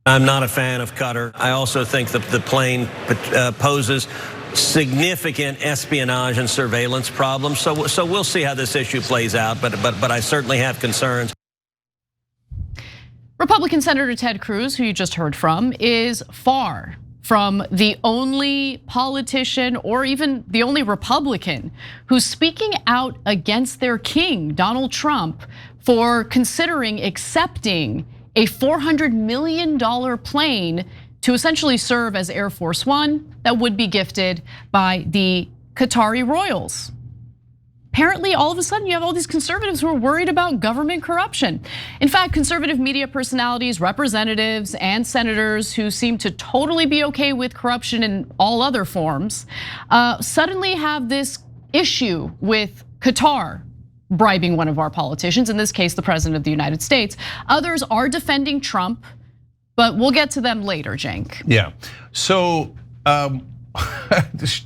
I'm not a fan of Qatar. I also think that the plane poses significant espionage and surveillance problems. So we'll see how this issue plays out. But I certainly have concerns. Republican Senator Ted Cruz, who you just heard from, is far from the only politician or even the only Republican who's speaking out against their king, Donald Trump, for considering accepting a $400 million plane to essentially serve as Air Force One that would be gifted by the Qatari royals. Apparently, all of a sudden, you have all these conservatives who are worried about government corruption. In fact, conservative media personalities, representatives, and senators who seem to totally be okay with corruption in all other forms suddenly have this issue with Qatar bribing one of our politicians, in this case, the president of the United States. Others are defending Trump, but we'll get to them later, Cenk. Yeah, so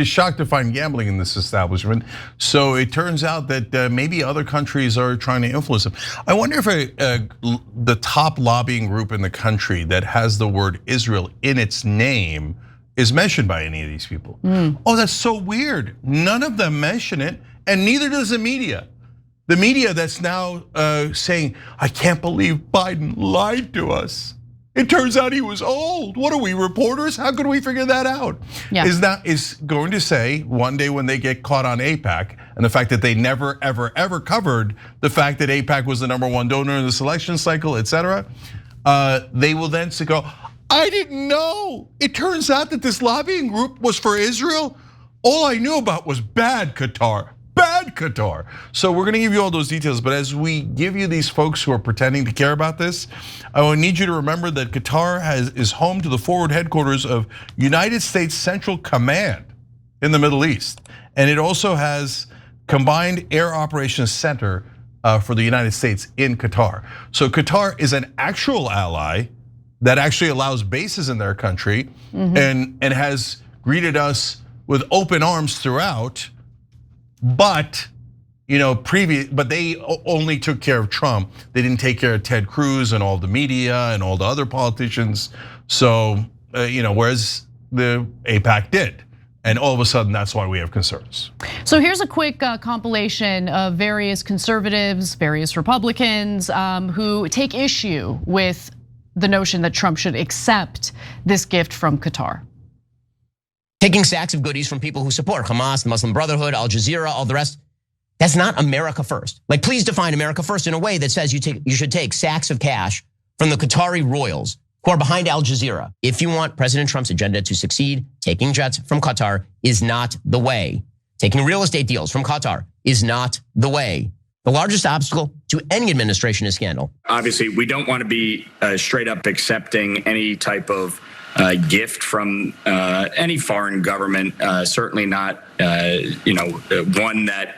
shocked to find gambling in this establishment. So it turns out that maybe other countries are trying to influence them. I wonder if the top lobbying group in the country that has the word Israel in its name is mentioned by any of these people. Oh, that's so weird. None of them mention it, and neither does the media. The media that's now saying, I can't believe Biden lied to us. It turns out he was old. What are we, reporters? How could we figure that out? Yeah. Is going to say one day when they get caught on AIPAC and the fact that they never, ever, ever covered the fact that AIPAC was the #1 donor in this election cycle, etc. They will then go, I didn't know. It turns out that this lobbying group was for Israel. All I knew about was bad Qatar. Bad Qatar. So we're gonna give you all those details, but as we give you these folks who are pretending to care about this, I need you to remember that Qatar is home to the forward headquarters of United States Central Command in the Middle East. And it also has Combined Air Operations Center for the United States in Qatar. So Qatar is an actual ally that actually allows bases in their country and has greeted us with open arms throughout. But but they only took care of Trump. They didn't take care of Ted Cruz and all the media and all the other politicians. So whereas the AIPAC did, and all of a sudden that's why we have concerns. So here's a quick compilation of various conservatives, various Republicans who take issue with the notion that Trump should accept this gift from Qatar. Taking sacks of goodies from people who support Hamas, the Muslim Brotherhood, Al Jazeera, all the rest. That's not America first. Like, please define America first in a way that says you should take sacks of cash from the Qatari royals who are behind Al Jazeera. If you want President Trump's agenda to succeed, taking jets from Qatar is not the way. Taking real estate deals from Qatar is not the way. The largest obstacle to any administration is scandal. Obviously, we don't want to be straight up accepting any type of gift from any foreign government, certainly not one that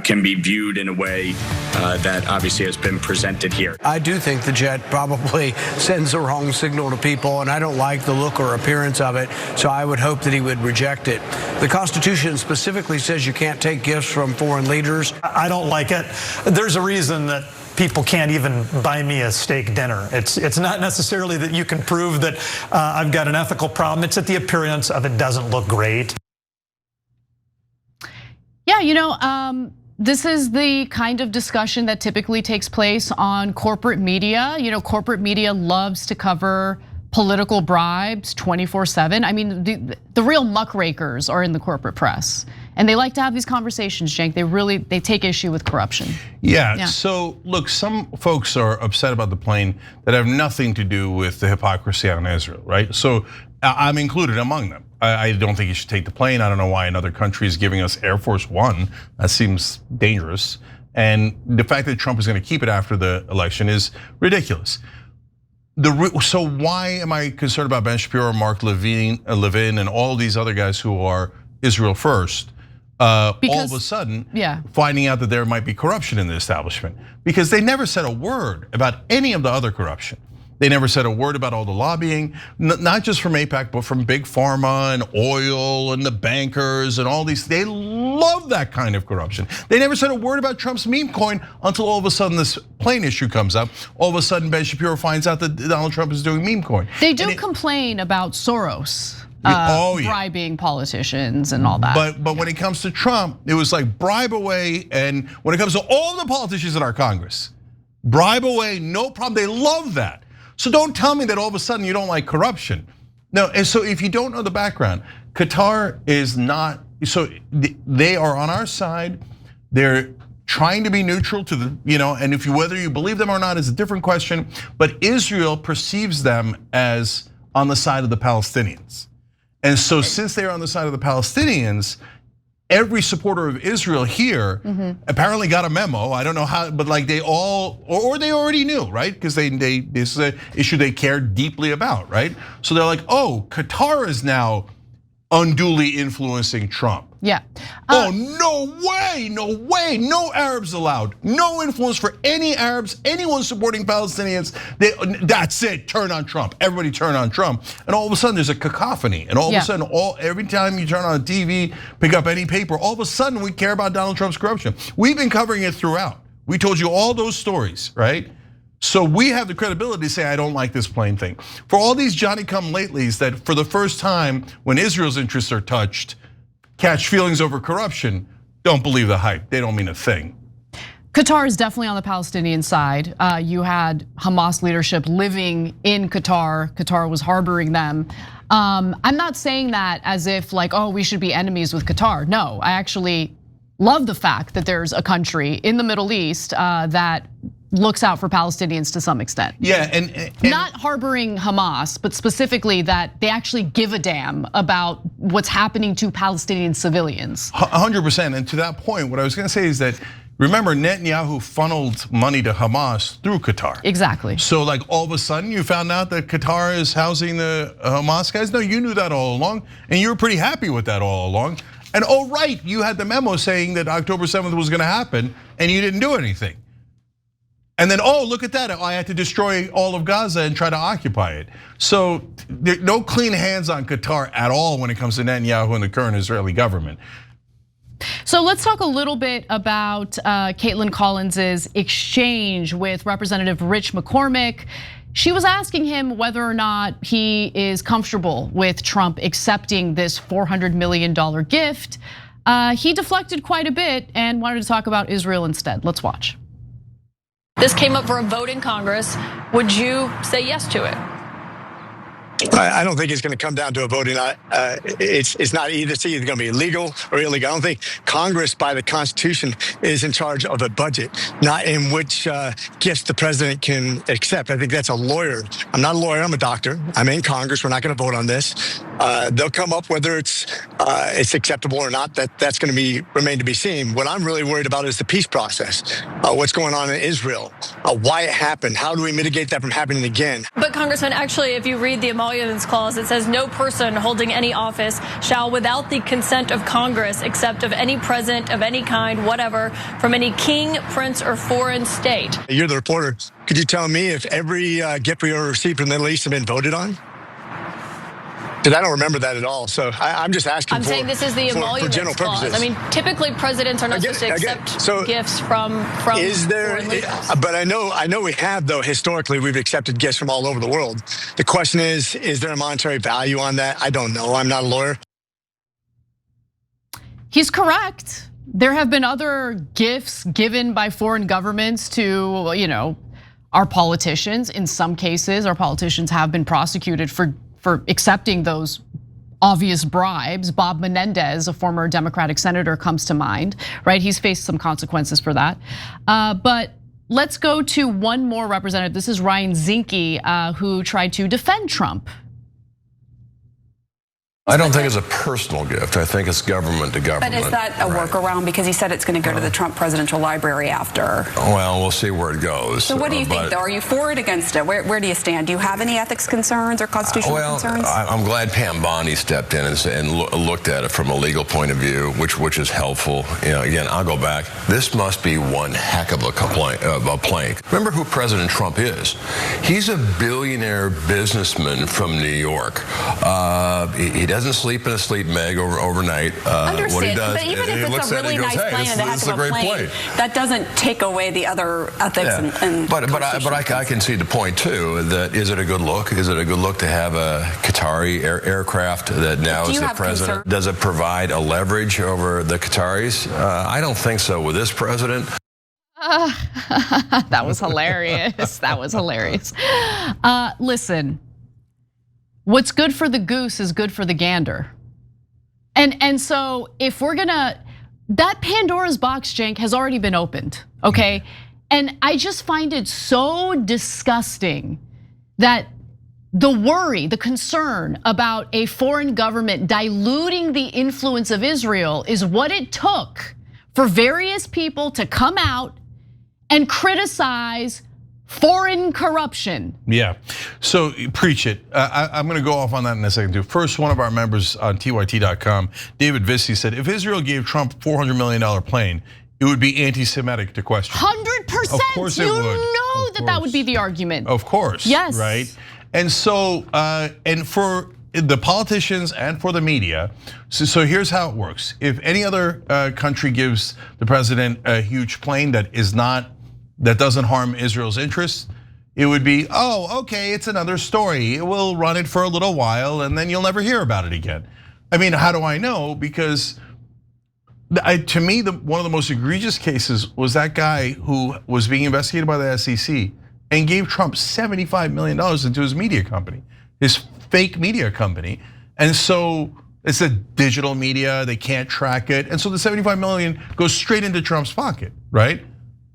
can be viewed in a way that obviously has been presented here. I do think the jet probably sends the wrong signal to people, and I don't like the look or appearance of it, so I would hope that he would reject it. The Constitution specifically says you can't take gifts from foreign leaders. I don't like it. There's a reason that people can't even buy me a steak dinner. It's not necessarily that you can prove that I've got an ethical problem. It's that the appearance of it doesn't look great. Yeah, this is the kind of discussion that typically takes place on corporate media. Corporate media loves to cover political bribes 24/7. I mean, the real muckrakers are in the corporate press. And they like to have these conversations, Cenk. They take issue with corruption. Yeah, so look, some folks are upset about the plane that have nothing to do with the hypocrisy on Israel, right? So I'm included among them. I don't think you should take the plane. I don't know why another country is giving us Air Force One. That seems dangerous. And the fact that Trump is gonna keep it after the election is ridiculous. So why am I concerned about Ben Shapiro, Mark Levin, and all these other guys who are Israel first? All of a sudden, finding out that there might be corruption in the establishment, because they never said a word about any of the other corruption. They never said a word about all the lobbying, not just from AIPAC, but from big pharma and oil and the bankers and all these. They love that kind of corruption. They never said a word about Trump's meme coin until all of a sudden this plane issue comes up. All of a sudden Ben Shapiro finds out that Donald Trump is doing meme coin. They do complain about Soros. Bribing politicians and all that. But when it comes to Trump, it was like bribe away. And when it comes to all the politicians in our Congress, bribe away, no problem. They love that. So don't tell me that all of a sudden you don't like corruption. No, and so if you don't know the background, Qatar is not, so they are on our side. They're trying to be neutral to the, and if whether you believe them or not is a different question, but Israel perceives them as on the side of the Palestinians. And so since they're on the side of the Palestinians, every supporter of Israel here apparently got a memo. I don't know how, but like they all, or they already knew, right? Because this is an issue they care deeply about, right? So they're like, oh, Qatar is now unduly influencing Trump. Yeah. Oh, no way, no Arabs allowed. No influence for any Arabs, anyone supporting Palestinians. That's it, turn on Trump. Everybody turn on Trump. And all of a sudden there's a cacophony. And all of a sudden, every time you turn on a TV, pick up any paper, all of a sudden we care about Donald Trump's corruption. We've been covering it throughout. We told you all those stories, right? So we have the credibility to say, I don't like this plane thing. For all these Johnny-come-latelys that for the first time, when Israel's interests are touched, catch feelings over corruption, don't believe the hype. They don't mean a thing. Qatar is definitely on the Palestinian side. You had Hamas leadership living in Qatar. Qatar was harboring them. I'm not saying that as if like, oh, we should be enemies with Qatar. No, I actually love the fact that there's a country in the Middle East that looks out for Palestinians to some extent. Yeah, and not harboring Hamas, but specifically that they actually give a damn about what's happening to Palestinian civilians. 100%, and to that point, what I was gonna say is that, remember Netanyahu funneled money to Hamas through Qatar. Exactly. So like all of a sudden you found out that Qatar is housing the Hamas guys? No, you knew that all along, and you were pretty happy with that all along. And oh right, you had the memo saying that October 7th was gonna happen, and you didn't do anything. And then, oh, look at that, I had to destroy all of Gaza and try to occupy it. So there no clean hands on Qatar at all when it comes to Netanyahu and the current Israeli government. So let's talk a little bit about Caitlin Collins's exchange with Representative Rich McCormick. She was asking him whether or not he is comfortable with Trump accepting this $400 million gift. He deflected quite a bit and wanted to talk about Israel instead. Let's watch. This came up for a vote in Congress. Would you say yes to it? I don't think it's going to come down to a voting. It's not either. It's either going to be legal or illegal. I don't think Congress, by the Constitution, is in charge of a budget, not in which gifts the president can accept. I think that's a lawyer. I'm not a lawyer. I'm a doctor. I'm in Congress. We're not going to vote on this. They'll come up whether it's acceptable or not. That's going to remain to be seen. What I'm really worried about is the peace process. What's going on in Israel? Why it happened? How do we mitigate that from happening again? But Congressman, actually, if you read the emoluments clause, it says no person holding any office shall, without the consent of Congress, except of any present of any kind, whatever, from any king, prince, or foreign state. You're the reporter. Could you tell me if every gift we ever received from the Middle East have been voted on? Because I don't remember that at all. So I'm just asking. I'm saying this is the emoluments general clause. purposes. I mean, typically presidents are not supposed to accept gifts from Is there? foreign leaders. But I know we have, though. Historically, we've accepted gifts from all over the world. The question is there a monetary value on that? I don't know. I'm not a lawyer. He's correct. There have been other gifts given by foreign governments to, our politicians. In some cases, our politicians have been prosecuted for accepting those obvious bribes. Bob Menendez, a former Democratic senator, comes to mind, right? He's faced some consequences for that. But let's go to one more representative. This is Ryan Zinke, who tried to defend Trump I don't think it's a personal gift. I think it's government to government. But is that a workaround? Because he said it's going to go to the Trump Presidential Library after. Well, we'll see where it goes. So what do you think, though? Are you for it, against it? Where do you stand? Do you have any ethics concerns or constitutional concerns? I'm glad Pam Bondi stepped in and looked at it from a legal point of view, which is helpful. You know, again, I'll go back. This must be one heck of a plank. Remember who President Trump is. He's a billionaire businessman from New York. He doesn't sleep in a sleep bag overnight. Understand, what he does, but even if it's a really nice plane and a heck of a plane, that doesn't take away the other ethics and But I can see the point too. That is it a good look? Is it a good look to have a Qatari aircraft that now is the president? Does it provide a leverage over the Qataris? I don't think so with this president. That was hilarious. That was hilarious. Listen. What's good for the goose is good for the gander. And so if we're that Pandora's box, Cenk, has already been opened, okay? And I just find it so disgusting that the worry, the concern about a foreign government diluting the influence of Israel is what it took for various people to come out and criticize foreign corruption. Yeah, so preach it. I'm gonna go off on that in a second too. First, one of our members on TYT.com, David Vissi, said if Israel gave Trump $400 million plane, it would be anti-Semitic to question. 100%. Of course it would. You know that would be the argument. Of course. Yes. Right. And so, and for the politicians and for the media, so here's how it works. If any other country gives the president a huge plane that doesn't harm Israel's interests, it would be, oh, okay, it's another story. We'll run it for a little while and then you'll never hear about it again. I mean, how do I know? Because to me, one of the most egregious cases was that guy who was being investigated by the SEC and gave Trump $75 million into his media company, his fake media company. And so it's a digital media, they can't track it. And so the 75 million goes straight into Trump's pocket, right?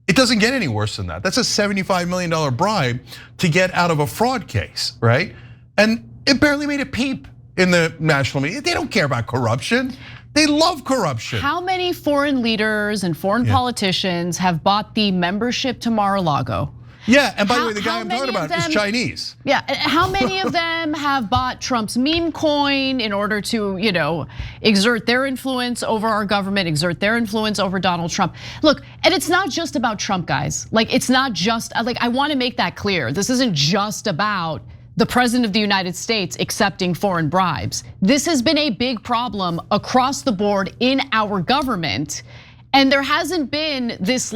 It doesn't get any worse than that. That's a $75 million bribe to get out of a fraud case, right? And it barely made a peep in the national media. They don't care about corruption. They love corruption. How many foreign leaders and foreign politicians have bought the membership to Mar-a-Lago? Yeah, and by the way, the guy I'm talking about is Chinese. Yeah, how many of them have bought Trump's meme coin in order to, exert their influence over our government, exert their influence over Donald Trump? Look, and it's not just about Trump, guys. Like, it's not just, I wanna make that clear. This isn't just about the president of the United States accepting foreign bribes. This has been a big problem across the board in our government. And there hasn't been this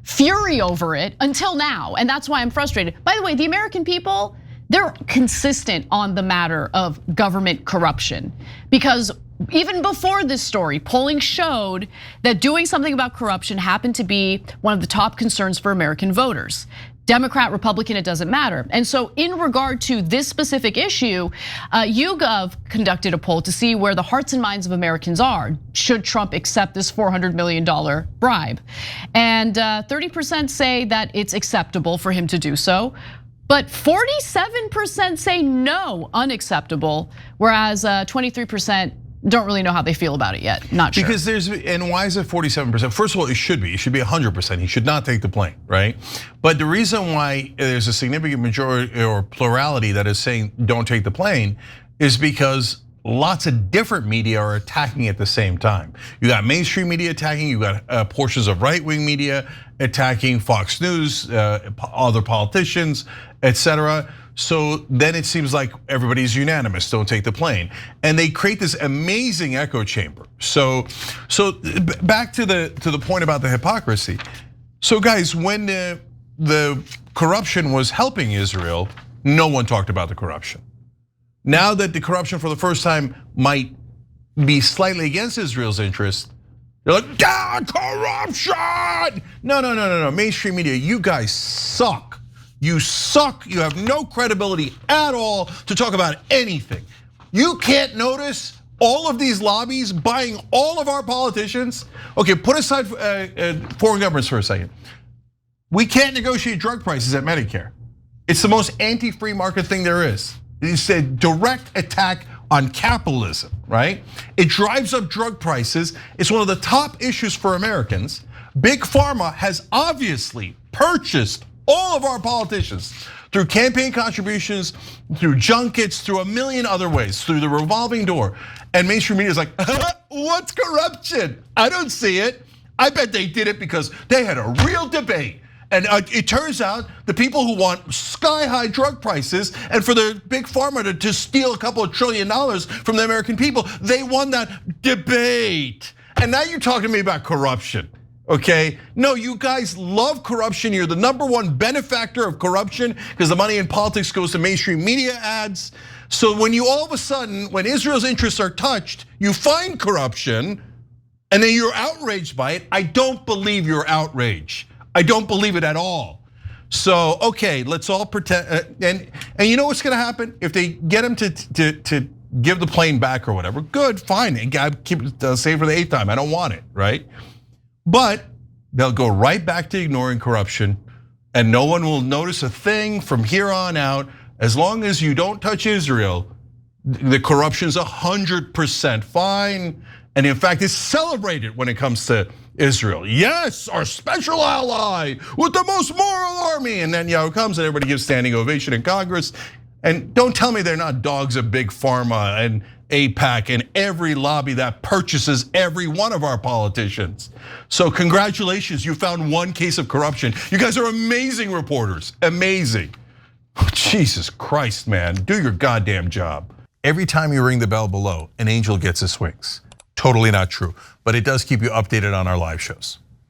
fury over it until now. And that's why I'm frustrated. By the way, the American people, they're consistent on the matter of government corruption. Because even before this story, polling showed that doing something about corruption happened to be one of the top concerns for American voters. Democrat, Republican, it doesn't matter. And so in regard to this specific issue, YouGov conducted a poll to see where the hearts and minds of Americans are. Should Trump accept this $400 million bribe? And 30% say that it's acceptable for him to do so. But 47% say no, unacceptable, whereas 23% don't really know how they feel about it yet. Not sure. Because and why is it 47%? First of all, it should be 100%. He should not take the plane, right? But the reason why there's a significant majority or plurality that is saying don't take the plane is because lots of different media are attacking at the same time. You got mainstream media attacking, you got portions of right-wing media attacking, Fox News, other politicians, etc. So then it seems like everybody's unanimous, don't take the plane. And they create this amazing echo chamber. So back to the point about the hypocrisy. So guys, when the corruption was helping Israel, no one talked about the corruption. Now that the corruption for the first time might be slightly against Israel's interest, they're like, corruption! No, mainstream media, you guys suck. You suck, you have no credibility at all to talk about anything. You can't notice all of these lobbies buying all of our politicians? Okay, put aside foreign governments for a second. We can't negotiate drug prices at Medicare. It's the most anti-free market thing there is. It's a direct attack on capitalism, right? It drives up drug prices. It's one of the top issues for Americans. Big Pharma has obviously purchased all of our politicians through campaign contributions, through junkets, through a million other ways, through the revolving door. And mainstream media is like, what's corruption? I don't see it. I bet they did it because they had a real debate. And it turns out the people who want sky-high drug prices and for the big pharma to steal a couple of $1 trillion from the American people, they won that debate. And now you're talking to me about corruption, okay? No, you guys love corruption. You're the #1 benefactor of corruption because the money in politics goes to mainstream media ads. So when you all of a sudden, when Israel's interests are touched, you find corruption and then you're outraged by it. I don't believe you're outraged. I don't believe it at all. So, okay, let's all pretend, and you know what's gonna happen? If they get him to give the plane back or whatever, good, fine, keep it saved for the 8th time, I don't want it, right? But they'll go right back to ignoring corruption and no one will notice a thing from here on out. As long as you don't touch Israel, the corruption's 100% fine. And in fact, it's celebrated when it comes to Israel. Yes, our special ally with the most moral army. And then Netanyahu comes and everybody gives standing ovation in Congress. And don't tell me they're not dogs of Big Pharma and AIPAC and every lobby that purchases every one of our politicians. So congratulations, you found one case of corruption. You guys are amazing reporters, amazing. Jesus Christ, man, do your goddamn job. Every time you ring the bell below, an angel gets his wings. Totally not true, but it does keep you updated on our live shows.